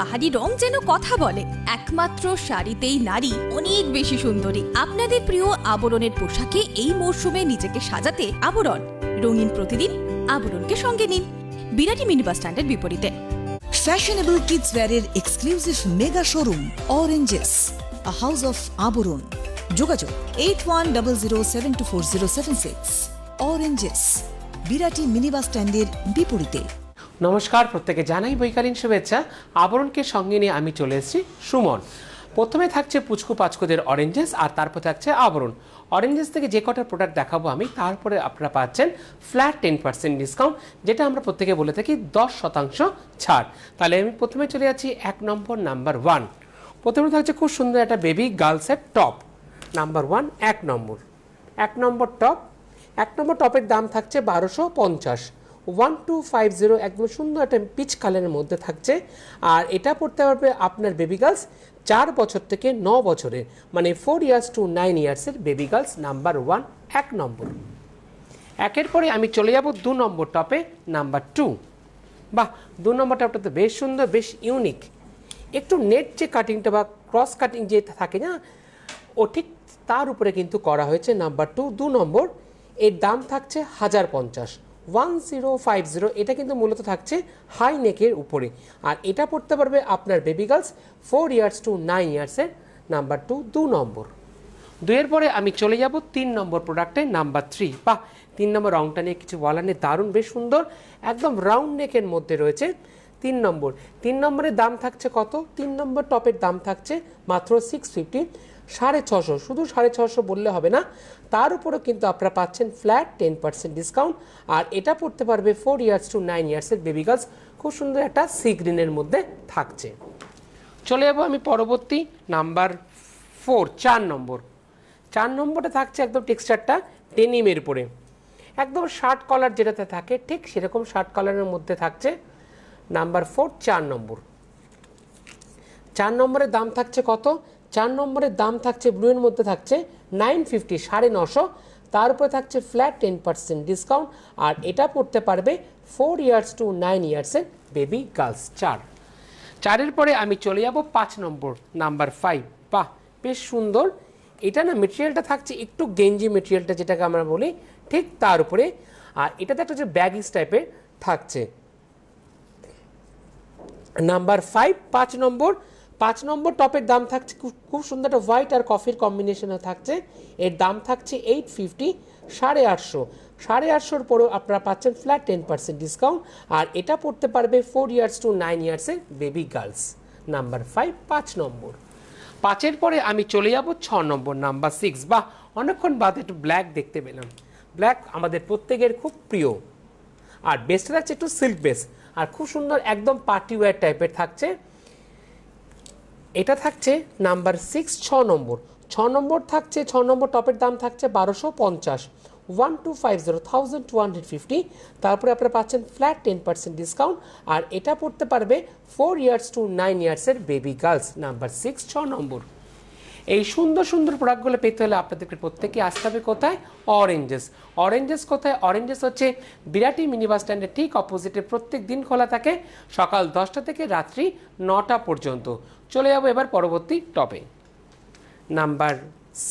বাহারি রং যেন কথা বলে। একমাত্র শাড়িতেই নারী অনেক বেশি সুন্দরী। আপনাদের প্রিয় আবরণের পোশাকে এই মরশুমে নিজেকে সাজাতে আবরণ। রঙিন প্রতিদিন আবরণকে সঙ্গে নিন, বিরাটি মিনি বাস স্ট্যান্ডের বিপরীতে। ফ্যাশনেবল কিডস ওয়্যারের exclusive mega showroom Oranges, a house of Abaran. যোগাযোগ 8100724076। অরেঞ্জেস, বিরাটি মিনি বাস স্ট্যান্ডের বিপরীতে। নমস্কার, প্রত্যেকে জানাই বৈকালীন শুভেচ্ছা। আবরণকে সঙ্গে নিয়ে আমি চলে এসেছি সুমন। প্রথমে থাকছে পুচকু পাচকুদের অরেঞ্জেস, আর তারপর থাকছে আবরণ। অরেঞ্জেস থেকে যে কটা প্রোডাক্ট দেখাবো আমি, তারপরে আপনারা পাচ্ছেন ফ্ল্যাট 10% ডিসকাউন্ট, যেটা আমরা প্রত্যেকে বলে থাকি 10% ছাড়। তাহলে আমি প্রথমে চলে যাচ্ছি নাম্বার 1। প্রথমে থাকছে খুব সুন্দর একটা বেবি গার্লসের টপ, নাম্বার 1, এক নম্বর টপ। এক নম্বর টপের দাম থাকছে 1250, 1250। একদম সুন্দর একটা পিচ কালারের মধ্যে থাকছে। আর এটা পড়তে পারবে আপনার বেবি গার্লস 4 বছর থেকে 9 বছরের, মানে 4 ইয়ার্স টু 9 ইয়ার্সের বেবি গার্লস, নাম্বার 1, এক নম্বর। একের পরে আমি চলে যাব 2 নম্বর টপে, নাম্বার 2। বাহ, 2 নম্বর টপটা তো বেশ সুন্দর, বেশ ইউনিক। একটু নেট যে কাটিংটা বা ক্রস কাটিং যে থাকে না, ও ঠিক তার উপরে কিন্তু করা হয়েছে। নাম্বার 2 নম্বর, এর দাম থাকছে 1050, 1050। এটা কিন্তু মূলত থাকছে হাই নেকের উপরে। আর এটা পড়তে পারবে আপনার বেবি গার্লস 4 ইয়ার্স টু 9 ইয়ার্সের, নাম্বার 2 নম্বর। 2 এর পরে আমি চলে যাব 3 নম্বর প্রোডাক্টে, নাম্বার 3। বাহ, 3 নম্বর রংটা নিয়ে কিছু বলার নেই, দারুণ বেশ সুন্দর, একদম রাউন্ড নেকের মধ্যে রয়েছে 3 নম্বর। 3 নম্বরের দাম থাকছে কত? 3 নম্বর টপের দাম থাকছে মাত্র 650, 650। শুধু 650 বললে হবে না, তার উপরেও কিন্তু আপনারা পাচ্ছেন ফ্ল্যাট 10% ডিসকাউন্ট। আর এটা পড়তে পারবে 4 ইয়ার্স টু 9 ইয়ার্সের বেবি গার্লস, খুব সুন্দর একটা সি গ্রিনের মধ্যে থাকছে। চলে যাবো আমি পরবর্তী নাম্বার 4, 4 নম্বর। 4 নম্বরে থাকছে একদম টেক্সচারটা ডেনিমের উপরে, একদম শার্ট কলার যেটাতে থাকে ঠিক সেরকম শার্ট কলারের মধ্যে থাকছে, নাম্বার 4, 4 নম্বর। 4 নম্বরের দাম থাকছে কত? 4 নম্বরের দাম থাকছে ব্লুয়ের মধ্যে থাকছে 950, 950। তার উপরে থাকছে ফ্ল্যাট 10% ডিসকাউন্ট। আর এটা পড়তে পারবে 4 ইয়ার্স টু 9 ইয়ার্সের বেবি গার্লস, 4-এর পরে আমি চলে যাব 5 নম্বর, নাম্বার 5। বাহ, বেশ সুন্দর। এটা না মেটেরিয়ালটা থাকছে একটু গেঞ্জি মেটেরিয়ালটা যেটাকে আমরা বলি, ঠিক তার উপরে। আর এটাতে একটা যে ব্যাগিস টাইপের থাকছে, নাম্বার 5, 5 নম্বর। 5 নম্বর টপের দাম থাকছে খুব সুন্দর একটা হোয়াইট আর কফির কম্বিনেশনে থাকছে। এর দাম থাকছে 850, 850। 850-র পরেও আপনারা পাচ্ছেন ফ্ল্যাট 10% ডিসকাউন্ট। আর এটা পড়তে পারবে 4 ইয়ার্স টু 9 ইয়ার্সের বেবি গার্লস, নাম্বার 5, 5 নম্বর। 5-এর পরে আমি চলে যাব 6 নম্বর, নাম্বার 6। বাহ, অনেকক্ষণ বাদে একটু ব্ল্যাক দেখতে পেলাম। ব্ল্যাক আমাদের প্রত্যেকের খুব প্রিয়। আর বেসটা থাকছে একটু সিল্ক বেস, আর খুব সুন্দর একদম পার্টি ওয়্যার টাইপের থাকছে। এটা থাকছে নাম্বার 6, 6 নম্বর। 6 নম্বর থাকছে, 6 নম্বর টপের দাম থাকছে 1250, 1250, 1250। তারপরে আপনারা পাচ্ছেন ফ্ল্যাট 10% ডিসকাউন্ট। আর এটা পড়তে পারবে 4 ইয়ার্স টু 9 ইয়ার্সের বেবি গার্লস, নাম্বার 6, 6 নম্বর। এই সুন্দর সুন্দর প্রোডাক্টগুলো পেতে হলে আপনাদেরকে প্রত্যেকে আসতে হবে কোথায়? অরেঞ্জেস। অরেঞ্জেস কোথায়? অরেঞ্জেস হচ্ছে বিরাটি মিনি বাস স্ট্যান্ডের ঠিক অপোজিটে, প্রত্যেক দিন খোলা থাকে সকাল 10টা থেকে রাত্রি 9টা পর্যন্ত। চলে যাবো এবার পরবর্তী টপে, নাম্বার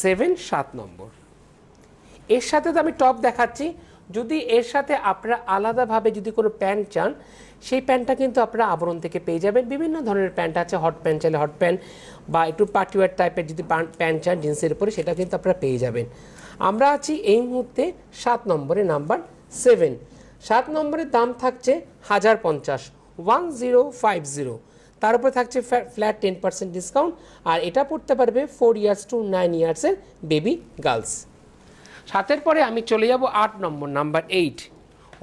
7, 7 নম্বর। এর সাথে তো আমি টপ দেখাচ্ছি, যদি এর সাথে আপনারা আলাদাভাবে যদি কোনো প্যান্ট চান, সেই প্যান্টটা কিন্তু আপনারা আবরণ থেকে পেয়ে যাবেন। বিভিন্ন ধরনের প্যান্ট আছে, হট প্যান্ট চাইলে হট প্যান্ট, বা একটু পার্টিওয়ার টাইপের যদি প্যান্ট চান জিন্সের উপরে, সেটা কিন্তু আপনারা পেয়ে যাবেন। আমরা আছি এই মুহূর্তে 7 নম্বরে, নাম্বার 7। 7 নম্বরের দাম থাকছে 1050, 1050। তার উপরে থাকছে ফ্ল্যাট 10% ডিসকাউন্ট। আর এটা পড়তে পারবে 4 ইয়ার্স টু 9 ইয়ার্সের বেবি গার্লস। 7-এর পরে আমি চলে যাব 8 নম্বর, নাম্বার 8।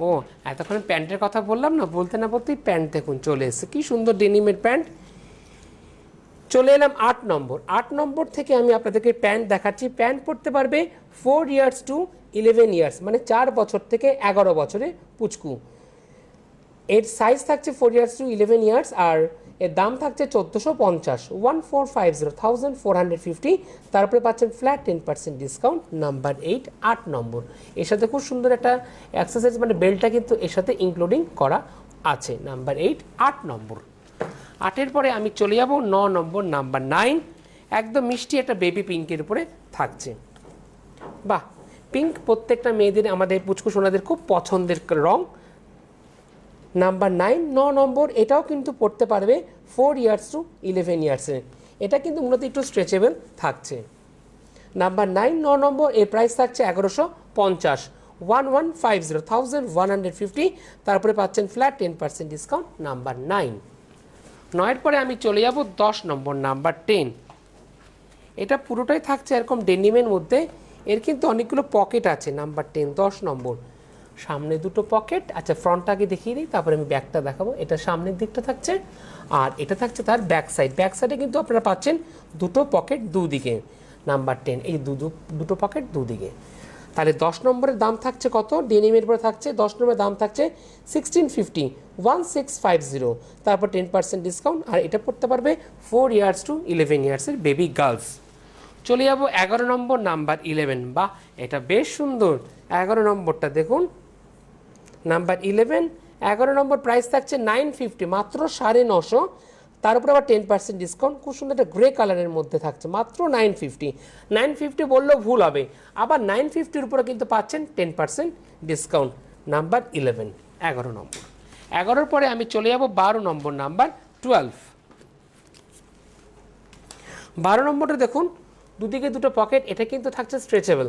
ও, এতক্ষণ প্যান্টের কথা বললাম না, বলতে না বলতেই প্যান্ট দেখুন চলে এসেছে, কি সুন্দর ডেনিমের প্যান্ট। চলে এলাম 8 নম্বর। 8 নম্বর থেকে আমি আপনাদেরকে প্যান্ট দেখাচ্ছি। প্যান্ট পড়তে পারবে 4 ইয়ার্স টু 11 ইয়ার্স, মানে 4 বছর থেকে 11 বছরে পুচকু। এর সাইজ থাকছে 4 ইয়ার্স টু 11 ইয়ার্স। আর এর দাম থাকছে 1450, 1450, 1450। তারপরে পাচ্ছেন ফ্ল্যাট 10% ডিসকাউন্ট, নাম্বার 8, 8 নম্বর। এর সাথে খুব সুন্দর একটা অ্যাক্সেসরিজ মানে বেল্টটা কিন্তু এর সাথে ইনক্লুডিং করা আছে, নাম্বার 8, 8 নম্বর। 8-এর পরে আমি চলে যাব 9 নম্বর নাম্বার 9, একদম মিষ্টি একটা বেবি পিঙ্কের উপরে থাকছে। বাহ, পিঙ্ক প্রত্যেকটা মেয়েদের, আমাদের পুচকু সোনাদের খুব পছন্দের রং। নাম্বার 9, 9 নম্বর, এটাও কিন্তু পড়তে পারবে 4 ইয়ার্স টু 11 ইয়ার্সের। এটা কিন্তু মূলত একটু স্ট্রেচেবল থাকছে। নাম্বার 9, 9 নম্বর, এর প্রাইস থাকছে 1150, 1150, তারপরে পাচ্ছেন ফ্ল্যাট 10% ডিসকাউন্ট। নাম্বার 9, 9-এর পরে আমি চলে যাব 10 নম্বর নাম্বার 10। এটা পুরোটাই থাকছে এরকম ডেনিমের মধ্যে, এর কিন্তু অনেকগুলো পকেট আছে। নাম্বার 10, 10 নম্বর, সামনে দুটো পকেট। আচ্ছা, ফ্রন্টটা আগে দেখিয়ে দিই, তারপরে আমি ব্যাকটা দেখাবো। এটা সামনের দিকটা থাকছে, আর এটা থাকছে তার ব্যাক সাইড। ব্যাক সাইডে কিন্তু আপনারা পাচ্ছেন দুটো পকেট দুদিকে। নাম্বার 10, এই দুটো পকেট দুদিকে। তাহলে 10 নম্বরের দাম থাকছে কত? ডেনিমের পরে থাকছে 10 নম্বরের দাম থাকছে 1650, 1650, তারপর 10% ডিসকাউন্ট। আর এটা পড়তে পারবে 4 ইয়ার্স টু 11 ইয়ার্সের বেবি গার্লস। চলে যাব 11 নম্বর নাম্বার 11। বাহ, এটা বেশ সুন্দর। 11 নম্বরটা দেখুন, নাম্বার 11, 11 নম্বর, প্রাইস থাকছে 950, মাত্র 950, তার উপরে আবার 10% ডিসকাউন্ট। খুব সুন্দর একটা গ্রে কালারের মধ্যে থাকছে, মাত্র 950। 950 বললেও ভুল হবে, আবার 950-র উপরে কিন্তু পাচ্ছেন 10% ডিসকাউন্ট। নাম্বার 11, 11 নম্বর। 11-র পরে আমি চলে যাব 12 নম্বর নাম্বার 12। 12 নম্বরটা দেখুন, দুদিকে দুটো পকেট। এটা কিন্তু থাকছে স্ট্রেচেবল।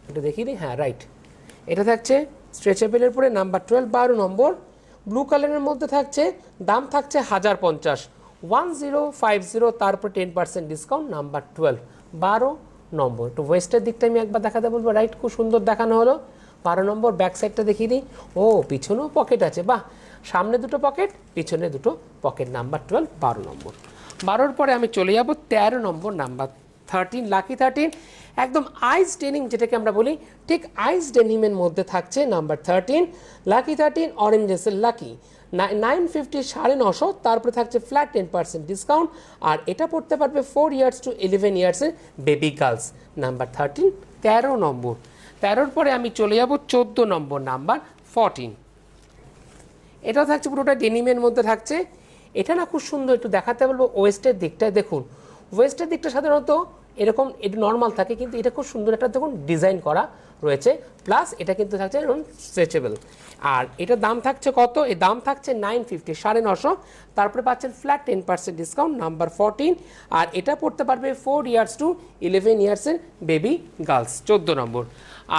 এটা দেখিয়ে দিই, হ্যাঁ রাইট, এটা থাকছে স্ট্রেচেবলের পরে। নাম্বার 12, 12 নম্বর, ব্লু কালারের মধ্যে থাকছে। দাম থাকছে 1050, 1050, তারপর 10% ডিসকাউন্ট। নাম্বার 12, 12 নম্বর। একটু ওয়েস্টের দিকটা আমি একবার দেখাতে বলবো। রাইট, খুব সুন্দর দেখানো হলো। 12 নম্বর, ব্যাক সাইডটা দেখিয়ে দিই। ও, পিছনেও পকেট আছে, বাহ, সামনে দুটো পকেট, পিছনে দুটো পকেট। নাম্বার 12, 12 নম্বর। 12-র পরে আমি চলে যাব 13 নম্বর নাম্বার 13, লাকি 13, একদম আইস ডেনিম যেটাকে আমরা বলি, ঠিক আইস ডেনিমের মধ্যে থাকছে। নাম্বার 13, লাকি 13, অরেঞ্জেসের লাকি, 950, 950, তারপরে থাকছে ফ্ল্যাট 10% ডিসকাউন্ট। আর এটা পড়তে পারবে 4 ইয়ার্স টু 11 ইয়ার্সের বেবি গার্লস। নাম্বার 13, 13 নম্বর। 13-র পরে আমি চলে যাব 14 নম্বর নাম্বার 14। এটাও থাকছে পুরোটা ডেনিমের মধ্যে থাকছে। এটা না খুব সুন্দর, একটু দেখাতে বলবো ওয়েস্টের দিকটায় দেখুন। ওয়েস্টের দিকটা সাধারণত এরকম একটু নর্মাল থাকে, কিন্তু এটা খুব সুন্দর একটা দেখুন ডিজাইন করা রয়েছে, প্লাস এটা কিন্তু থাকছে এরকম স্ট্রেচেবল। আর এটার দাম থাকছে কত? এর দাম থাকছে 950, 950, তারপরে পাচ্ছেন ফ্ল্যাট 10% ডিসকাউন্ট। নাম্বার 14, আর এটা পড়তে পারবে 4 ইয়ার্স টু 11 ইয়ার্সের বেবি গার্লস। 14 নম্বর।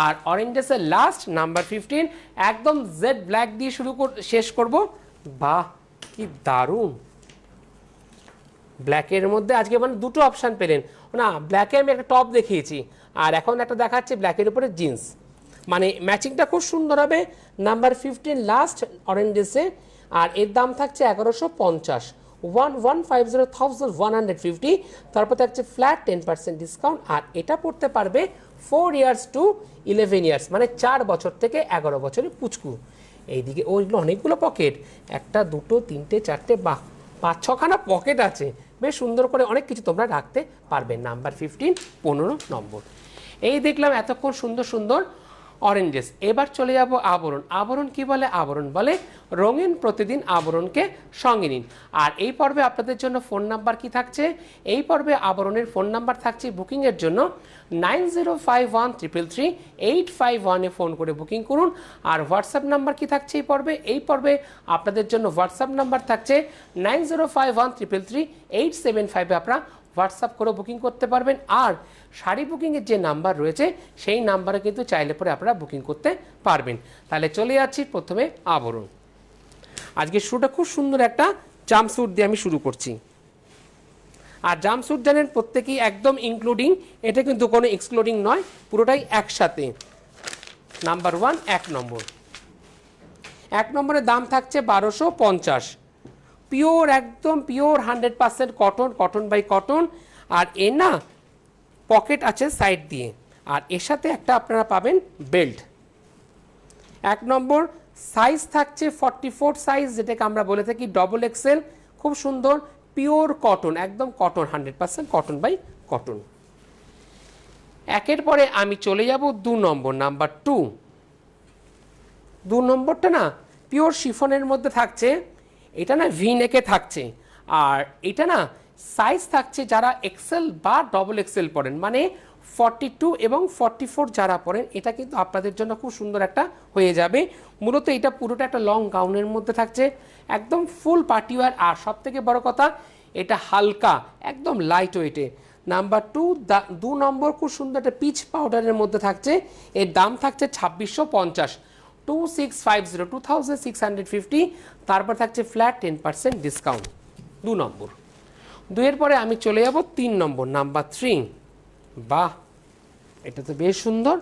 আর অরেঞ্জেসের লাস্ট নাম্বার 15, একদম জেড ব্ল্যাক দিয়ে শেষ করব। বাহ, কি দারুণ! ব্ল্যাকের মধ্যে আজকে মানে দুটো অপশান পেলেন না। ব্ল্যাকে আমি একটা টপ দেখিয়েছি, আর এখন একটা দেখাচ্ছি ব্ল্যাকের উপরে জিন্স, মানে ম্যাচিংটা খুব সুন্দর হবে। নাম্বার 15 লাস্ট অরেঞ্জেসে, আর এর দাম থাকছে 1150, 1150, তারপর থাকছে ফ্ল্যাট 10% ডিসকাউন্ট। আর এটা পড়তে পারবে 4 ইয়ার্স টু 11 ইয়ার্স, মানে 4 বছর থেকে 11 বছরের পুচকু। এইদিকে ওইগুলো অনেকগুলো পকেট, 1, 2, 3, 4, বাহ, 5-6খানা পকেট আছে। বেশ সুন্দর করে অনেক কিছু তোমরা রাখতে পারবে। নাম্বার 15, 15 নম্বর। এই দেখলাম এতক্ষণ সুন্দর সুন্দর অরেঞ্জেস। এবার চলে যাব আবরণ। আবরণ কি বলে? আবরণ বলে রঙিন প্রতিদিন আবরণকে সঙ্গে নিন। আর এই পর্বে আপনাদের জন্য ফোন নাম্বার কি থাকছে? এই পর্বে আবরণের ফোন নাম্বার থাকছে বুকিংয়ের জন্য 9051333851-এ ফোন করে বুকিং করুন। আর হোয়াটসঅ্যাপ নাম্বার কি থাকছে এই পর্বে? এই পর্বে আপনাদের জন্য হোয়াটসঅ্যাপ নাম্বার থাকছে 9051333875-এ আপনারা হোয়াটসঅ্যাপ করে বুকিং করতে পারবেন। আর শাড়ি বুকিংয়ের যে নাম্বার রয়েছে সেই নাম্বারে কিন্তু চাইলে পরে আপনারা বুকিং করতে পারবেন। তাহলে চলে যাচ্ছি প্রথমে আবরণ। আজকে শুরুটা খুব সুন্দর একটা জাম্পস্যুট দিয়ে আমি শুরু করছি। আর জাম্পস্যুট জানেন প্রত্যেকেই একদম ইনক্লুডিং, এটা কিন্তু কোনো এক্সক্লুডিং নয়, পুরোটাই একসাথে। নাম্বার 1, 1 নম্বর। 1 নম্বরের দাম থাকছে 1250, পিওর, একদম pure 100% cotton, cotton by cotton. আর এ না পকেট আছে সাইড দিয়ে, আর এর সাথে একটা আপনারা পাবেন বেল্ট। 1 নম্বর সাইজ থাকছে 44 সাইজ, যেটাকে আমরা বলে থাকি ডবল এক্সেল। খুব সুন্দর পিওর কটন, একদম কটন, 100% কটন বাই কটন। একের পরে আমি চলে যাব 2 নম্বর, নাম্বার 2। 2 নম্বরটা না পিওর শিফনের মধ্যে থাকছে, এটা না ভি নেকে থাকছে। আর এটা না সাইজ থাকছে যারা এক্সেল বা ডবল এক্সেল পরেন, মানে 42 এবং 44 যারা পরেন, এটা কিন্তু আপনাদের জন্য খুব সুন্দর একটা হয়ে যাবে। মূলত এটা পুরোটা একটা লং গাউনের মধ্যে থাকছে, একদম ফুল পার্টিওয়ার। আর সব থেকে বড় কথা, এটা হালকা, একদম লাইট ওয়েটে। নাম্বার 2 নম্বর খুব সুন্দর একটা পিচ পাউডারের মধ্যে থাকছে, এর দাম থাকছে 2650, 2650, তারপর থাকছে ফ্ল্যাট 10% ডিসকাউন্ট। 2 নম্বর। 2 এর পরে আমি চলে যাব 3 নম্বর, নাম্বার 3। বাহ, এটা তো বেশ সুন্দর।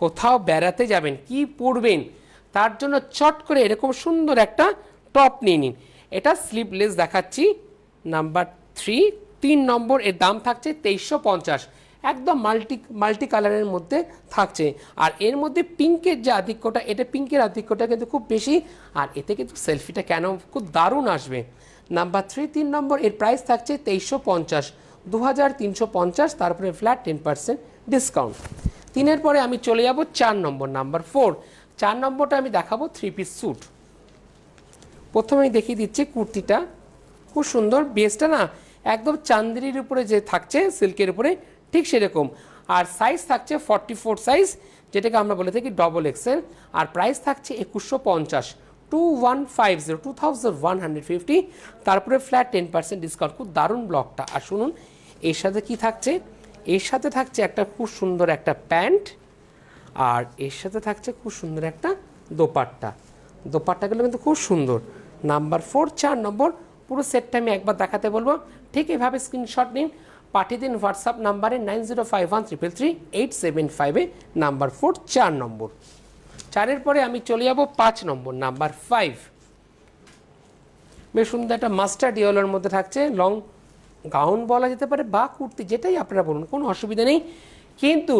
কোথাও বেড়াতে যাবেন, কি পরবেন, তার জন্য চট করে এরকম সুন্দর একটা টপ নিয়ে নিন। এটা স্লিভলেস দেখাচ্ছি, নাম্বার 3 নম্বর। এর দাম থাকছে 2350, একদম মাল্টি কালারের মধ্যে থাকছে। আর এর মধ্যে পিঙ্কের যে আধিক্যটা, এটা পিঙ্কের আধিক্যটা কিন্তু খুব বেশি। আর এতে কিন্তু সেলফিটা কেন খুব দারুণ আসবে। নাম্বার 3 নম্বর, এর প্রাইস থাকছে 2350, 2350, তারপরে ফ্ল্যাট 10% ডিসকাউন্ট। 3 পরে আমি চলে যাব 4 নম্বর, নাম্বার 4 নম্বরটা আমি দেখাবো 3 পিস স্যুট। প্রথমেই দেখিয়ে দিচ্ছি কুর্তিটা, খুব সুন্দর। বেসটা না একদম চান্দেরির উপরে যে থাকছে, সিল্কের উপরে, ঠিক সেরকম। আর সাইজ থাকছে 44 সাইজ, যেটাকে আমরা বলে থাকি ডবল এক্সেল। আর প্রাইস থাকছে 2150, 2150, তারপরে ফ্ল্যাট 10% ডিসকাউন্ট। খুব দারুণ ব্লকটা। আর শুনুন, এর সাথে কি থাকছে, এর সাথে থাকছে একটা খুব সুন্দর একটা প্যান্ট, আর এর সাথে থাকছে খুব সুন্দর একটা দোপাট্টা। দোপাট্টাগুলো কিন্তু খুব সুন্দর। নাম্বার 4 নম্বর, পুরো সেটটা আমি একবার দেখাতে বলবো। ঠিক এভাবে স্ক্রিনশট নিন, পাঠিয়ে দিন হোয়াটসঅ্যাপ নাম্বারে 9051333875, নাম্বার 4 নম্বর। 4 পরে আমি চলে যাব 5 নম্বর, নাম্বার 5। বেশ সুন্দর একটা মাস্টার্ড ইয়েলোর মধ্যে থাকছে, লং গাউন বলা যেতে পারে বা কুর্তি, যেটাই আপনারা বলুন, কোনো অসুবিধা নেই। কিন্তু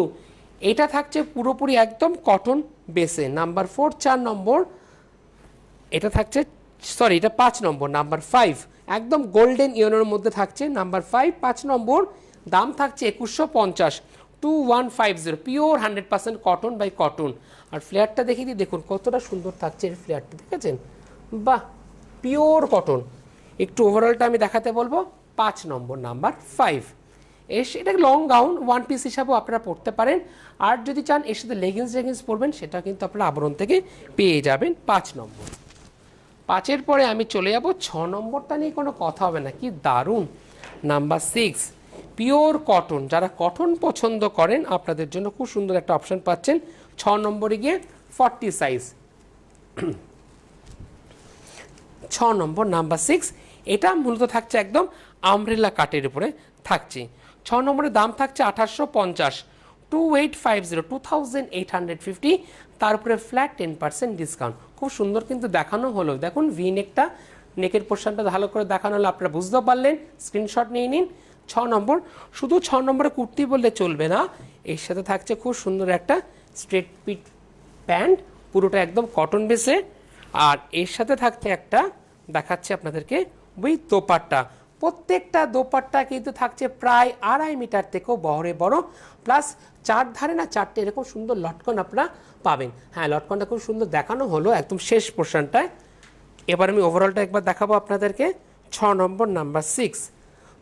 এটা থাকছে পুরোপুরি একদম কটন বেসে। নাম্বার 4 নম্বর, এটা থাকছে, সরি এটা 5 নম্বর, নাম্বার 5, একদম গোল্ডেন ইয়েলোর মধ্যে থাকছে। নাম্বার 5 নম্বর, দাম থাকছে 2150, 2150, পিওর 100% কটন বাই কটন। আর ফ্লেয়ারটা দেখিয়ে দিই, দেখুন কতটা সুন্দর থাকছে এর ফ্লেয়ারটা, দেখেছেন? বাহ, পিওর কটন। একটু ওভারঅলটা আমি দেখাতে বলবো। 5 নম্বর, নাম্বার 5। এটা লং গাউন, 1 পিস হিসাবেও আপনারা পরতে পারেন। আর যদি চান এর সাথে লেগিংস পরবেন, সেটা কিন্তু আপনারা আবরণ থেকে পেয়ে যাবেন। 5 নম্বর। 5 পরে আমি চলে যাব 6 নম্বরটা নিয়ে কোনো কথা হবে না, কি দারুণ। Number 6, pure cotton. যারা কটন পছন্দ করেন, আপনাদের জন্য খুব সুন্দর একটা অপশন পাচ্ছেন। 6 নম্বরে গিয়ে 40 সাইজ। 6 নম্বর, নাম্বার 6। এটা মূলত থাকছে একদম আমব্রেলা কাটের উপরে থাকছে। 6 নম্বরের দাম থাকছে 2850, 2850, তারপরে ফ্ল্যাট 10% ডিসকাউন্ট। খুব সুন্দর কিন্তু দেখানো হলো। দেখুন ভি নেকটা, নেকের পোর্শনটা ভালো করে দেখানো হলো, আপনারা বুঝতে পারলেন। স্ক্রিনশট নিয়ে নিন। 6 নম্বর। শুধু 6 নম্বরে কুর্তি বললে চলবে না, এর সাথে থাকছে খুব সুন্দর একটা স্ট্রেট পিট প্যান্ট, পুরোটা একদম কটন বেসে। আর এর সাথে থাকছে একটা, দেখাচ্ছে আপনাদেরকে, উইথ দোপাট্টা। প্রত্যেকটা দোপাট্টা কিন্তু থাকছে প্রায় 2.5 মিটার থেকেও বড়, প্লাস 4 ধারে না 4টে এরকম সুন্দর লটকন আপনারা পাবেন। হ্যাঁ, লটকনটা খুব সুন্দর দেখানো হলো একদম শেষ পোর্শনটায়। এবার আমি ওভারঅলটা একবার দেখাবো আপনাদেরকে। 6 নম্বর, নাম্বার 6।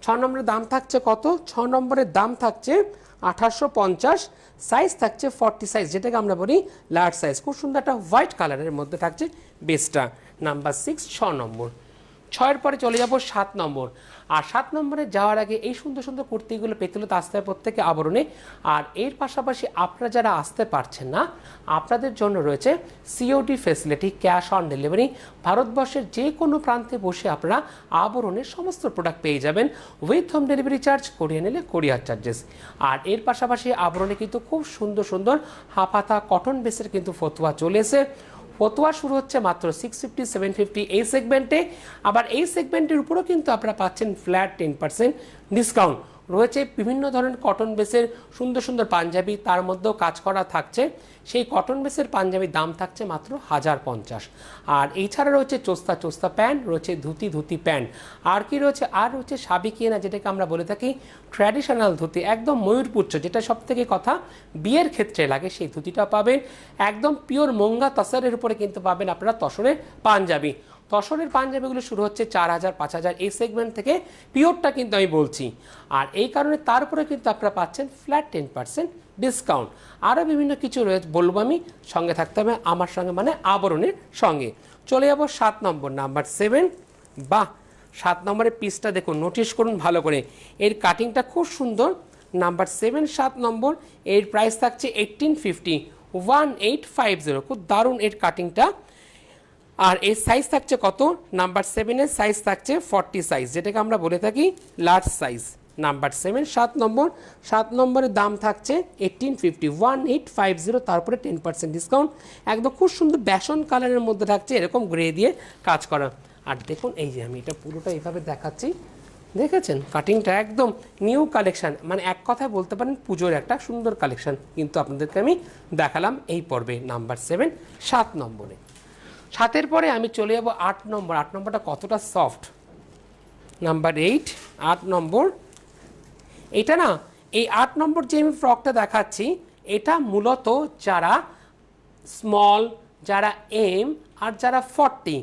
6 নম্বরের দাম থাকছে কত? 6 নম্বরের দাম থাকছে 2850, সাইজ থাকছে 40 সাইজ, যেটাকে আমরা বলি লার্জ সাইজ। খুব সুন্দর একটা হোয়াইট কালারের মধ্যে থাকছে বেসটা। নাম্বার 6, 6 নম্বর। 6 পরে চলে যাব 7 নম্বর। আর 7 নম্বরে যাওয়ার আগে এই সুন্দর সুন্দর কুর্তিগুলো পেতে হলে আসতে হবে প্রত্যেকে আবরণে। আর এর পাশাপাশি আপনারা যারা আসতে পারছেন না, আপনাদের জন্য রয়েছে COD facility, cash on delivery. ভারতবর্ষের যে কোনো প্রান্তে বসে আপনারা আবরণের সমস্ত প্রোডাক্ট পেয়ে যাবেন with home delivery charge, Korea নিলে কোরিয়ার চার্জেস। আর এর পাশাপাশি আবরণে কিন্তু খুব সুন্দর সুন্দর হাফ হাতা কটন বেসের কিন্তু ফতুয়া চলে এসে। ফতুয়া শুরু হচ্ছে মাত্র 650, 750 এই সেগমেন্টে। আবার এই সেগমেন্টের উপরও কিন্তু আপনারা পাচ্ছেন ফ্ল্যাট 10% ডিসকাউন্ট। রয়েছে বিভিন্ন ধরনের কটন বেসের সুন্দর সুন্দর পাঞ্জাবি, তার মধ্যেও কাজ করা থাকছে। সেই কটন বেসের পাঞ্জাবির দাম থাকছে মাত্র 1050। আর এছাড়া রয়েছে চোস্তা প্যান্ট, রয়েছে ধুতি প্যান্ট। আর কি রয়েছে? আর রয়েছে সাবিকিয়ানা, যেটাকে আমরা বলে থাকি ট্র্যাডিশনাল ধুতি, একদম ময়ূরপুচ্ছ, যেটা সব থেকে কথা বিয়ের ক্ষেত্রে লাগে, সেই ধুতিটা পাবেন। একদম পিওর মোঙ্গা তসরের উপরে কিন্তু পাবেন আপনারা তসরের পাঞ্জাবি। তসরের পাঞ্জাবিগুলো শুরু হচ্ছে 4000 5000 এই সেগমেন্ট থেকে, পিওরটা কিন্তু আমি বলছি। আর এই কারণে তারপরে কিন্তু আপনারা পাচ্ছেন ফ্ল্যাট 10% ডিসকাউন্ট। আরও বিভিন্ন কিছু রয়েছে বলবো আমি, সঙ্গে থাকতে হবে আমার সঙ্গে, মানে আবরণের সঙ্গে। চলে যাবো 7 নম্বর, নাম্বার 7। বাহ, 7 নম্বরের পিসটা দেখুন, নোটিশ করুন ভালো করে, এর কাটিংটা খুব সুন্দর। নাম্বার 7 7 নম্বর, এর প্রাইস থাকছে 1850, 1850, খুব দারুণ এর কাটিংটা। আর এর সাইজ থাকছে কত? নাম্বার 7-এর সাইজ থাকছে 40 সাইজ, যেটাকে আমরা বলে থাকি লার্জ সাইজ। নাম্বার 7 7 নম্বর, 7 নম্বরের দাম থাকছে 1850, 1850, তারপরে 10% ডিসকাউন্ট। একদম খুব সুন্দর বেসন কালারের মধ্যে থাকছে, এরকম গ্রে দিয়ে কাজ করা। আর দেখুন এই যে আমি এটা পুরোটা এইভাবে দেখাচ্ছি, দেখেছেন কাটিংটা একদম নিউ কালেকশান, মানে এক কথায় বলতে পারেন পুজোর একটা সুন্দর কালেকশান কিন্তু আপনাদেরকে আমি দেখালাম এই পর্বে। নাম্বার 7 7 নম্বরে। 7-এর পরে আমি চলে যাবো 8 নম্বর। 8 নম্বরটা কতটা সফট। নাম্বার 8 8 নম্বর, এটা না, এই 8 নম্বর যে আমি ফ্রকটা দেখাচ্ছি, এটা মূলত যারা স্মল, যারা এম, আর যারা 40,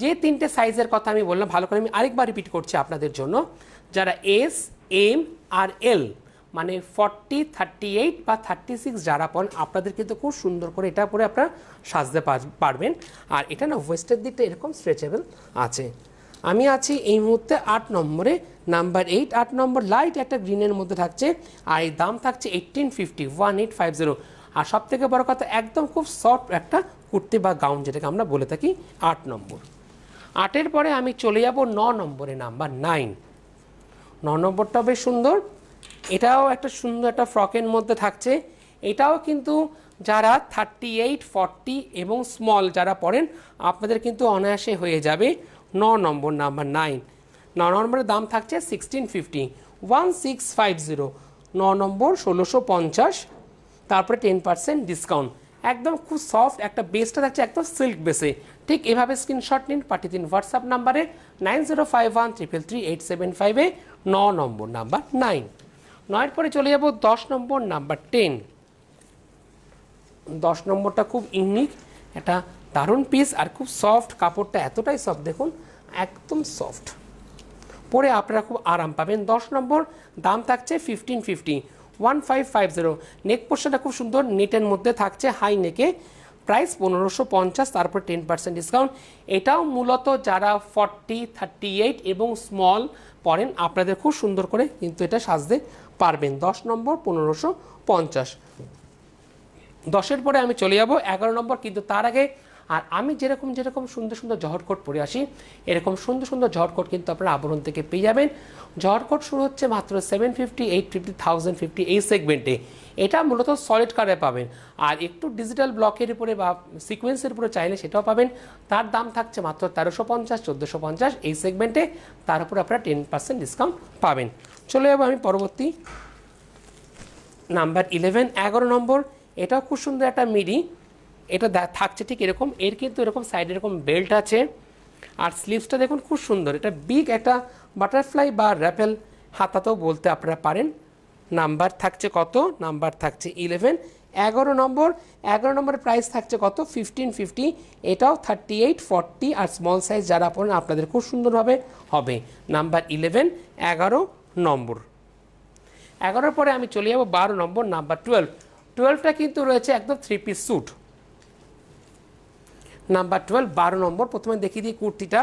যে 3টে সাইজের কথা আমি বললাম, ভালো করে আমি আরেকবার রিপিট করছি আপনাদের জন্য, যারা এস, এম আর এল, মানে 40, 38 বা 36 যারা পড়েন, আপনাদের কিন্তু খুব সুন্দর করে এটা পরে আপনারা সাজতে পারবেন। আর এটা না ওয়েস্টের দিকটা এরকম স্ট্রেচেবল আছে। আমি আছি এই মুহূর্তে 8 নম্বরে, নাম্বার 8 8 নম্বর, লাইট একটা গ্রিনের মধ্যে থাকছে, আর এই দাম থাকছে 1850, 1850। আর সব থেকে বড় কথা, একদম খুব সফট একটা কুর্তি বা গাউন, যেটাকে আমরা বলে থাকি 8 নম্বর। 8-এর পরে আমি চলে যাব 9 নম্বরে, নাম্বার 9। 9 নম্বরটা বেশ সুন্দর, এটাও একটা সুন্দর একটা ফ্রকের মধ্যে থাকছে। এটাও কিন্তু যারা 38, 40 এবং স্মল যারা পড়েন, আপনাদের কিন্তু অনায়াসে হয়ে যাবে। 9 নম্বর, নাম্বার 9। 9 নম্বরের দাম থাকছে 1650, 1650। 9 নম্বর 1650, তারপরে 10% ডিসকাউন্ট। একদম খুব সফট একটা বেসটা থাকছে, একদম সিল্ক বেসে। ঠিক এভাবে স্ক্রিনশট নিন, পাঠিয়ে দিন হোয়াটসঅ্যাপ নাম্বারে 9051333875-এ। 9 নম্বর, নাম্বার 9। 9-এর পরে চলে যাব 10 নম্বর, নাম্বার 10। 10 নম্বরটা খুব ইউনিক, একটা দারুণ পিস, আর খুব সফট, কাপড়টা এতটাই সফট দেখুন, একদম সফট, পরে আপনারা খুব আরাম পাবেন। 10 নম্বর, দাম থাকছে 1550, 1550। নেক পোর্শনটা খুব সুন্দর নেটের মধ্যে থাকছে, হাই নেকে, প্রাইস 1550, তারপর 10% ডিসকাউন্ট। এটাও মূলত যারা 40, 38 এবং স্মল পরেন, আপনাদের খুব সুন্দর করে কিন্তু এটা সাজতে পারবেন। 10 নম্বর 1550। 10-এর পরে আমি চলে যাব 11 নম্বর, কিন্তু তার আগে, আর আমি যেরকম যেরকম সুন্দর সুন্দর জহরকোট পরে আসি, এরকম সুন্দর সুন্দর জহরকোট কিন্তু আপনারা আবরণ থেকে পেয়ে যাবেন। জহরকোট শুরু হচ্ছে মাত্র 750, 850, 1050 এই সেগমেন্টে। এটা মূলত সলিড কালারে পাবেন, আর একটু ডিজিটাল ব্লকের উপরে বা সিকোয়েন্সের উপরে চাইলে সেটাও পাবেন। তার দাম থাকছে মাত্র 1350, 1450 এই সেগমেন্টে, তার উপর আপনারা 10% ডিসকাউন্ট পাবেন। চলে যাবো আমি পরবর্তী নাম্বার 11, 11 নম্বর। এটাও খুব সুন্দর একটা মিডি, এটা থাকছে ঠিক এরকম, এর কিন্তু এরকম সাইডে এরকম বেল্ট আছে, আর স্লিভসটা দেখুন খুব সুন্দর, এটা বিগ একটা বাটারফ্লাই বা র্যাপেল হাতাতেও বলতে আপনারা পারেন। নাম্বার থাকছে কত? নাম্বার থাকছে 11, 11 নম্বর। 11 নম্বরের প্রাইস থাকছে কত? 1550। এটাও 38, 40 আর স্মল সাইজ যারা পড়েন আপনাদের খুব সুন্দরভাবে হবে। নাম্বার 11, 11 নম্বর। 11-এর পরে আমি চলে যাব 12 নম্বর, নাম্বার 12। 12টা কিন্তু রয়েছে একদম 3 পিস স্যুট। নাম্বার 12, 12 নম্বর। প্রথমে দেখিয়ে দিই কুর্তিটা,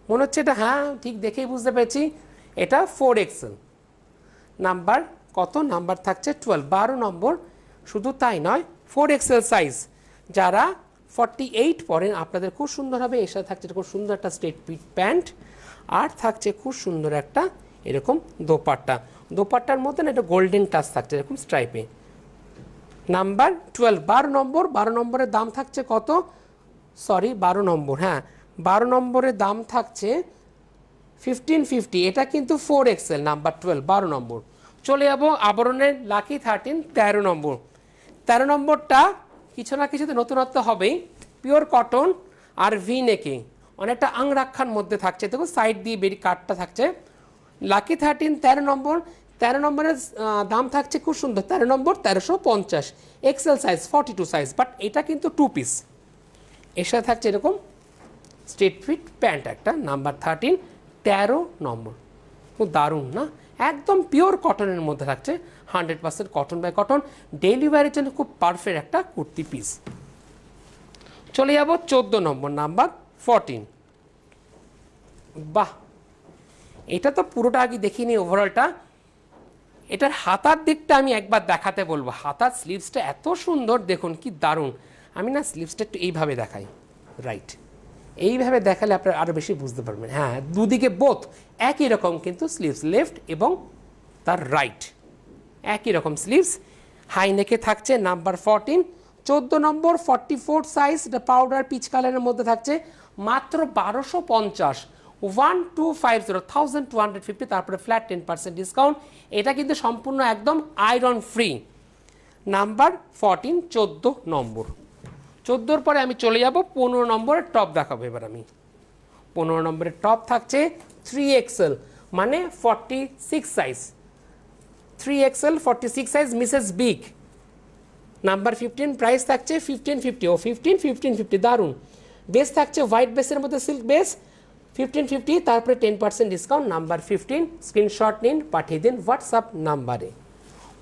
মনে হচ্ছে এটা, হ্যাঁ ঠিক দেখেই বুঝতে পেরেছি, এটা 4XL। নাম্বার কত? নাম্বার থাকছে 12, 12 নম্বর। শুধু তাই নয়, 4XL সাইজ যারা 48 পরেন আপনাদের খুব সুন্দর হবে। এর সাথে থাকছে খুব সুন্দর একটা স্ট্রেট ফিট প্যান্ট, আর থাকছে খুব সুন্দর একটা এরকম দোপাট্টা। দোপাট্টার মধ্যে না এটা গোল্ডেন টাচ থাকছে এরকম স্ট্রাইপে। নাম্বার 12, 12 নম্বর। 12 নম্বরের দাম থাকছে কত? সরি 12 নম্বর, হ্যাঁ 12 নম্বরের দাম থাকছে 1550। এটা কিন্তু 4XL। নাম্বার 12, 12 নম্বর। চলে যাবো আবরণের লাকি 13, 13 নম্বর। 13 নম্বরটা কিছু না কিছুতে নতুনত্ব হবেই, পিওর কটন আর ভি নেকিং, অনেকটা আংরাক্ষার মধ্যে থাকছে, দেখুন সাইড দিয়ে বেরি কাটটা থাকছে। লাকি 13, 13 নম্বর। 13 নম্বরের দাম থাকছে খুব সুন্দর, 13 নম্বর 1350, এক্সেল সাইজ 42 সাইজ, বাট এটা কিন্তু 2 পিস। এর সাথে থাকছে এরকম স্ট্রেট ফিট প্যান্ট একটা, নাম্বার 13, 13 নম্বর। খুব দারুণ না, একদম পিওর কটনের মধ্যে থাকছে, 100% কটন বাই কটন, ডেইলি ওয়্যারের জন্য খুব পারফেক্ট একটা কুর্তি পিস। চলে যাব 14 নম্বর, নাম্বার 14। বাহ, এটা তো পুরোটা আগে দেখিনি ওভারঅলটা। এটার হাতার দিকটা আমি একবার দেখাতে বলবো, হাতার স্লিভসটা এত সুন্দর, দেখুন কি দারুণ। আমি না স্লিভসটা একটু এইভাবে দেখাই, রাইট, এইভাবে দেখালে আপনারা আরও বেশি বুঝতে পারবেন। হ্যাঁ, দুদিকে বোথ একই রকম কিন্তু স্লিভস, লেফট এবং তার রাইট একই রকম স্লিভস। হাই নেকে থাকছে, নাম্বার 14। 14 নম্বর 44 সাইজ, এটা পাউডার পিচ কালারের মধ্যে থাকছে, মাত্র 1250, 1250, তারপরে ফ্ল্যাট 10% ডিসকাউন্ট। এটা কিন্তু সম্পূর্ণ একদম আয়রন ফ্রি। নাম্বার 14, 14 নম্বর। 14 পরে আমি চলে যাব 15 নম্বরের টপ দেখাবো এবার আমি। 15 নম্বরের টপ থাকছে 3XL, মানে 46 size, 3XL 46 size, Mrs big. Number 15, price থাকছে 1550, ও 1550, দারুণ। বেস থাকছে হোয়াইট বেসের মধ্যে সিল্ক বেস, 1550, তারপরে 10% ডিসকাউন্ট। নাম্বার 15, স্ক্রিনশট নিন, পাঠিয়ে দিন হোয়াটসঅ্যাপ নাম্বারে।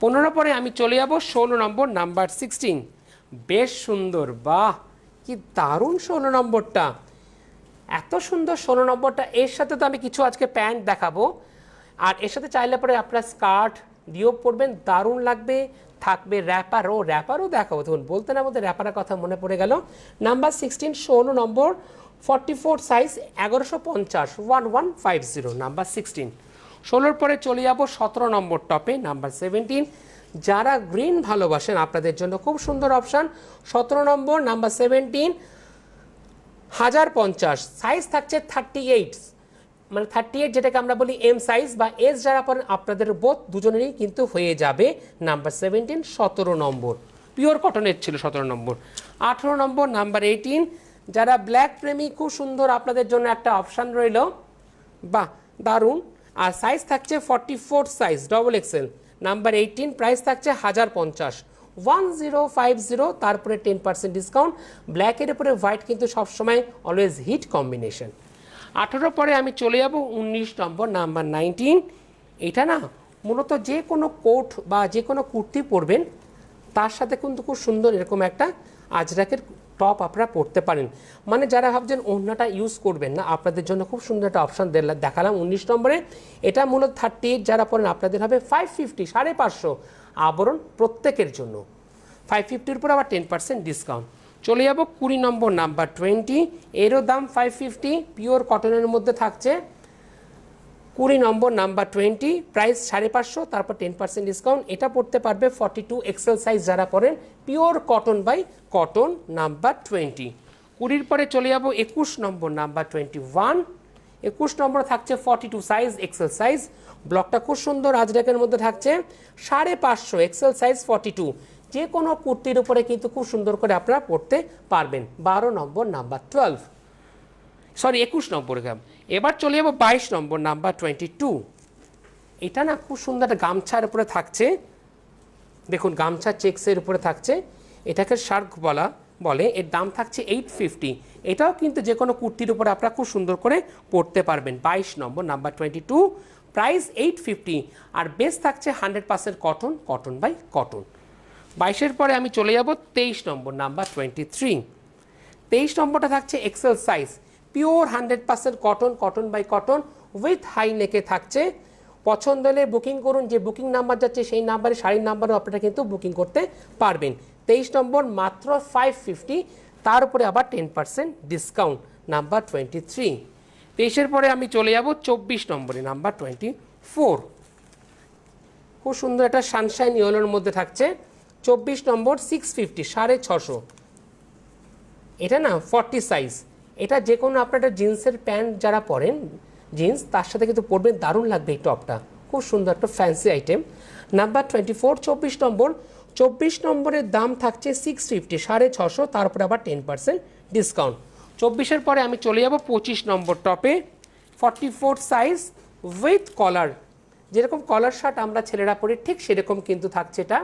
15 পরে আমি চলে যাব 16 নম্বর, নাম্বার 16। বেশ সুন্দর, বাহ কি দারুণ 16 নম্বরটা, এত সুন্দর 16 নম্বরটা। এর সাথে তো আমি কিছু আজকে প্যান্ট দেখাবো, আর এর সাথে চাইলে পরে আপনার স্কার্ট দিয়েও পরবেন, দারুণ লাগবে। থাকবে র্যাপারও দেখাবো, তখন বলতে না বলতে র্যাপারের কথা মনে পড়ে গেল। নাম্বার 16, 16 নম্বর 44 সাইজ, 1150, 1150, নাম্বার 16। 16 পরে চলে যাব 17 নম্বর টপে, নাম্বার 17। যারা গ্রিন ভালোবাসেন আপনাদের জন্য খুব সুন্দর অপশান। 17 নম্বর, নাম্বার 17, 1050, সাইজ থাকছে 38, মানে 38 যেটাকে আমরা বলি এম সাইজ বা এস যারা পড়েন আপনাদের বোধ দুজনেরই কিন্তু হয়ে যাবে। নাম্বার 17, 17 নম্বর, পিওর কটনের ছিল 17 নম্বর। 18 নম্বর, নাম্বার 18, যারা ব্ল্যাক প্রেমী খুব সুন্দর আপনাদের জন্য একটা অপশান রইল, বাহ দারুণ। আর সাইজ থাকছে 44 সাইজ, XXL, নাম্বার 18, প্রাইস থাকছে 1050, 1050, তারপরে 10% ডিসকাউন্ট। ব্ল্যাকের উপরে হোয়াইট কিন্তু সবসময় অলওয়েজ হিট কম্বিনেশন। 18 পরে আমি চলে যাব 19 নম্বর, নাম্বার 19। এটা না মূলত যে কোনো কোট বা যে কোনো কুর্তি পরবেন তার সাথে কিন্তু খুব সুন্দর এরকম একটা আজরাকের টপ আপনারা পরতে পারেন। মানে যারা ভাবছেন ওড়নাটা ইউজ করবেন না, আপনাদের জন্য খুব সুন্দর একটা অপশান দেখালাম 19 নম্বরে। এটা মূলত 38 যারা পরেন আপনাদের হবে 550, 550 আবরণ প্রত্যেকের জন্য, 550-র উপর আবার 10% ডিসকাউন্ট। চলে যাব 20 নম্বর, নাম্বার 20। এরও দাম 550, পিওর কটনের মধ্যে থাকছে। 20 নম্বর, নাম্বার 20, প্রাইস 550, তারপর 10% ডিসকাউন্ট। এটা পড়তে পারবে 42XL সাইজ যারা পরেন, pure cotton by cotton, number 20। 20 পরে চলে যাব 21 নম্বর, নাম্বার 21। 21 নম্বর থাকছে 42 সাইজ, XL সাইজ। ব্লকটা খুব সুন্দর আজরাকের মধ্যে থাকছে, 550, XL সাইজ 42। যে কোনো কুর্তির উপরে কিন্তু খুব সুন্দর করে আপনারা পরতে পারবেন। 12 নম্বর, নাম্বার 12, সরি 21 নম্বর গ্রাম। এবার চলে যাবো 22 নম্বর, নাম্বার 22। এটা না খুব সুন্দর একটা গামছার উপরে থাকছে, দেখুন গামছা চেক্সের উপরে থাকছে, এটাকে শার্ক বলে। এর দাম থাকছে 850। এটাও কিন্তু যে কোনো কুর্তির উপরে আপনারা খুব সুন্দর করে পরতে পারবেন। 22 নম্বর, নাম্বার 22, প্রাইস 850, আর বেস থাকছে 100% কটন, কটন বাই কটন। 22-এর পরে আমি চলে যাব 23 নম্বর, নাম্বার 23। 23 নম্বরটা থাকছে XL size, pure 100% cotton, cotton by cotton, with high নেকে থাকছে। পছন্দ হলে বুকিং করুন, যে বুকিং নাম্বার যাচ্ছে সেই নাম্বারে, শাড়ির নাম্বারও আপনারা কিন্তু বুকিং করতে পারবেন। 23 নম্বর মাত্র 550, তার উপরে আবার 10% ডিসকাউন্ট, নাম্বার 23। 23-এর পরে আমি চলে যাব 24 নম্বরে, নাম্বার 24। খুব সুন্দর একটা সানশাইন ইয়েলোর মধ্যে থাকছে। 24 নম্বর 650, 650। এটা না 40 সাইজ, এটা যে কোনো আপনারা জিন্সের প্যান্ট যারা পরেন, জিন্স তার সাথে কিন্তু পরবেন, দারুণ লাগবে এই টপটা, খুব সুন্দর একটা ফ্যান্সি আইটেম। নাম্বার 24, 24 নম্বর। 24 নম্বরের দাম থাকছে 650, 650, তারপরে আবার 10% ডিসকাউন্ট। 24-এর পরে আমি চলে যাব 25 নম্বর টপে, 44 সাইজ উইথ কলার, যেরকম কলার শার্ট আমরা ছেলেরা পরি ঠিক সেরকম কিন্তু থাকছে এটা।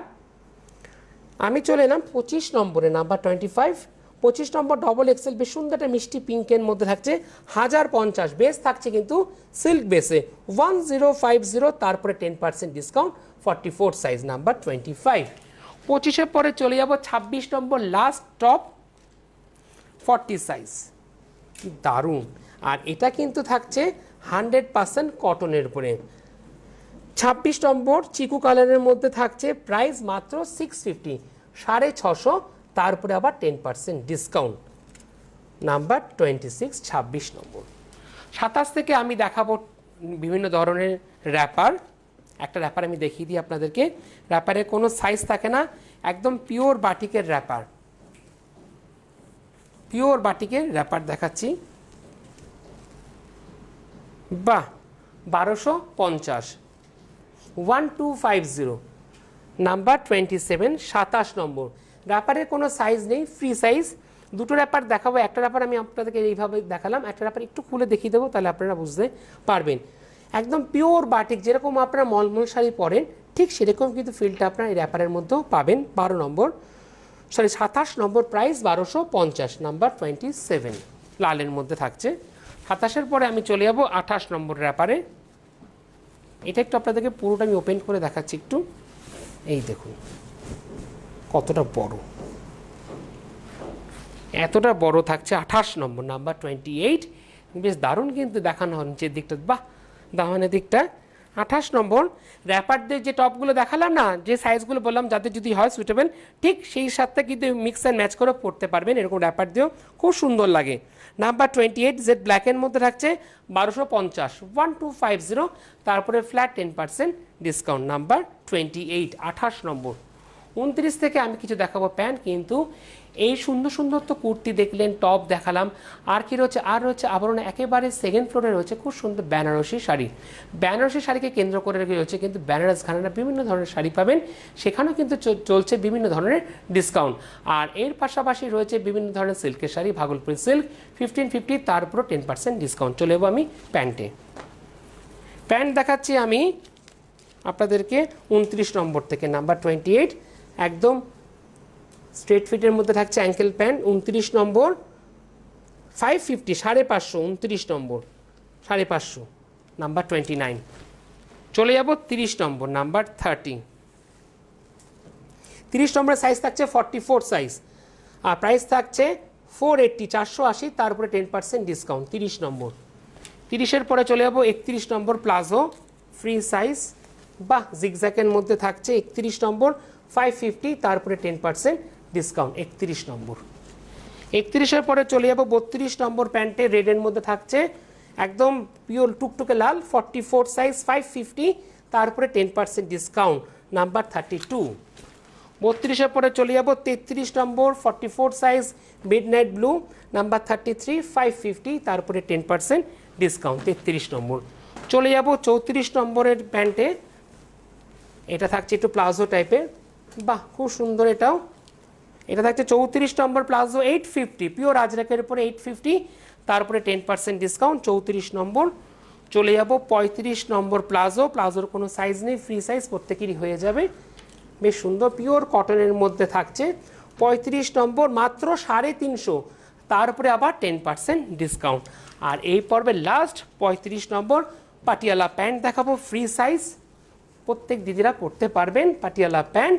আমি চলে এলাম 25 নম্বরে, নাম্বার 25। 25 নম্বর ডবল এক্সেল, বেশ সুন্দর একটা মিষ্টি পিঙ্কের মধ্যে থাকছে 1050, বেস থাকছে কিন্তু সিল্ক বেসে 1050, তারপরে 10% ডিসকাউন্ট, 44 সাইজ, নাম্বার 25। 25-এর পরে চলে যাব 26 নম্বর লাস্ট টপ 40 সাইজ, দারুণ। আর এটা কিন্তু থাকছে 100% কটনের উপরে। 26 নম্বর চিকু কালারের মধ্যে থাকছে, প্রাইস মাত্র 650, 650, তারপরে আবার 10% ডিসকাউন্ট, নাম্বার 26, 26 নম্বর। 27 থেকে আমি দেখাবো বিভিন্ন ধরনের র্যাপার। একটা র্যাপার আমি দেখিয়ে দিই আপনাদেরকে। র্যাপারে কোনো সাইজ থাকে না, একদম পিওর বাটিকের র্যাপার, পিওর বাটিকের র্যাপার দেখাচ্ছি। বাহ, 1250, 1250, নাম্বার 27, 27 নম্বর। র্যাপারের কোনো সাইজ নেই, ফ্রি সাইজ। দুটো র্যাপার দেখাবো, একটা র্যাপার আমি আপনাদেরকে এইভাবে দেখালাম, একটা র্যাপার একটু খুলে দেখিয়ে দেবো, তাহলে আপনারা বুঝতে পারবেন। একদম পিওর বাটিক, যেরকম আপনারা মলমল শাড়ি পরেন ঠিক সেরকম কিন্তু ফিলটা আপনারা এই র্যাপারের মধ্যেও পাবেন। 27 নম্বর, প্রাইস 1250, নাম্বার 27, লালের মধ্যে থাকছে। 27-এর পরে আমি চলে যাব 28 নম্বর র্যাপারে। এটা একটু আপনাদেরকে পুরোটা আমি ওপেন করে দেখাচ্ছি একটু। এই দেখুন কতটা বড়, এতটা বড় থাকছে 28 নম্বর, নাম্বার 28, বেশ দারুণ কিন্তু দেখানো হয় নিচের দিকটা, বাহ, দামানের দিকটা। 28 নম্বর র্যাপারদের যে টপগুলো দেখালাম না, যে সাইজগুলো বললাম, যাদের যদি হয় সুইটেবল, ঠিক সেই সাথে কিন্তু মিক্স অ্যান্ড ম্যাচ করে পরতে পারবেন, এরকম র্যাপার দিয়েও খুব সুন্দর লাগে। নাম্বার 28, জেড ব্ল্যাকের মধ্যে থাকছে 1250, 1250, তারপরে ফ্ল্যাট 10% ডিসকাউন্ট, নাম্বার 28, 28 নম্বর। 29 থেকে আমি কিছু দেখাবো প্যান্ট, কিন্তু এই সুন্দর সুন্দর তো কুর্তি দেখলেন, টপ দেখালাম, আর কি রয়েছে, আর রয়েছে আবরণে একেবারে সেকেন্ড ফ্লোরে রয়েছে খুব সুন্দর বেনারসি শাড়ি। বেনারসি শাড়িকে কেন্দ্র করে রয়েছে কিন্তু বেনারস ঘরানা, বিভিন্ন ধরনের শাড়ি পাবেন, সেখানেও কিন্তু চলছে বিভিন্ন ধরনের ডিসকাউন্ট। আর এর পাশাপাশি রয়েছে বিভিন্ন ধরনের সিল্কের শাড়ি, ভাগলপুরি সিল্ক 1550, তার উপর 10% ডিসকাউন্ট। চলে যাবো আমি প্যান্টে। প্যান্ট দেখাচ্ছি আমি আপনাদেরকে 29 নম্বর থেকে, নাম্বার 28, একদম স্ট্রেট ফিটের মধ্যে থাকছে অ্যাঙ্কেল প্যান্ট, 29 নম্বর, 550, 550, 29 নম্বর, 550, নাম্বার 29। চলে যাব 30 নম্বর, নাম্বার 30। 30 নম্বরের সাইজ থাকছে 44 সাইজ, আর প্রাইস থাকছে 480, 480, তারপরে 10% ডিসকাউন্ট, 30 নম্বর। 30-এর পরে চলে যাব 31 নম্বর প্লাজো, ফ্রি সাইজ, বাহ, জিগজ্যাকের মধ্যে থাকছে 31 নম্বর, 550, তারপরে 10% ডিসকাউন্ট, 31 নম্বর। 31-এর পরে চলে যাব 32 নম্বর প্যান্টে, রেডের মধ্যে থাকছে একদম পিওর টুকটুকে লাল, 44 সাইজ, 550, তারপরে 10% ডিসকাউন্ট, নাম্বার 32। 32-এর পরে চলে যাব 33 নম্বর, 44 সাইজ, মিডনাইট ব্লু, নাম্বার 33, 550, তারপরে 10% ডিসকাউন্ট, 33 নম্বর। চলে যাব 34 নম্বরের প্যান্টে, এটা থাকছে একটু প্লাজো টাইপের, বাহ, খুব সুন্দর এটাও। এটা থাকছে 34 নম্বর প্লাজো, 850, পিওর আজরাকের উপরে 850, তারপরে 10% ডিসকাউন্ট, 34 নম্বর। চলে যাব 35 নম্বর প্লাজো, প্লাজোর কোনো সাইজ নেই, ফ্রি সাইজ, প্রত্যেকেরই হয়ে যাবে, বেশ সুন্দর পিওর কটনের মধ্যে থাকছে, 35 নম্বর, মাত্র 350, তারপরে আবার 10% ডিসকাউন্ট। আর এই পর্বে লাস্ট 35 নম্বর পাটিয়ালা প্যান্ট দেখাবো, ফ্রি সাইজ, প্রত্যেক দিদিরা পরতে পারবেন পাটিয়ালা প্যান্ট।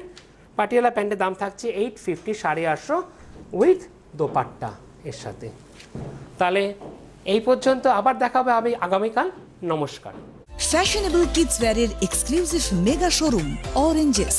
পাটিয়ালা প্যান্টের দাম থাকছে 850, 850, উইথ দোপাট্টা এর সাথে। তাহলে এই পর্যন্ত, আবার দেখা হবে আমি আগামীকাল। নমস্কার। ফ্যাশনেবল কিডস ওয়্যারের এক্সক্লুসিভ মেগা শোরুম অরেঞ্জেস।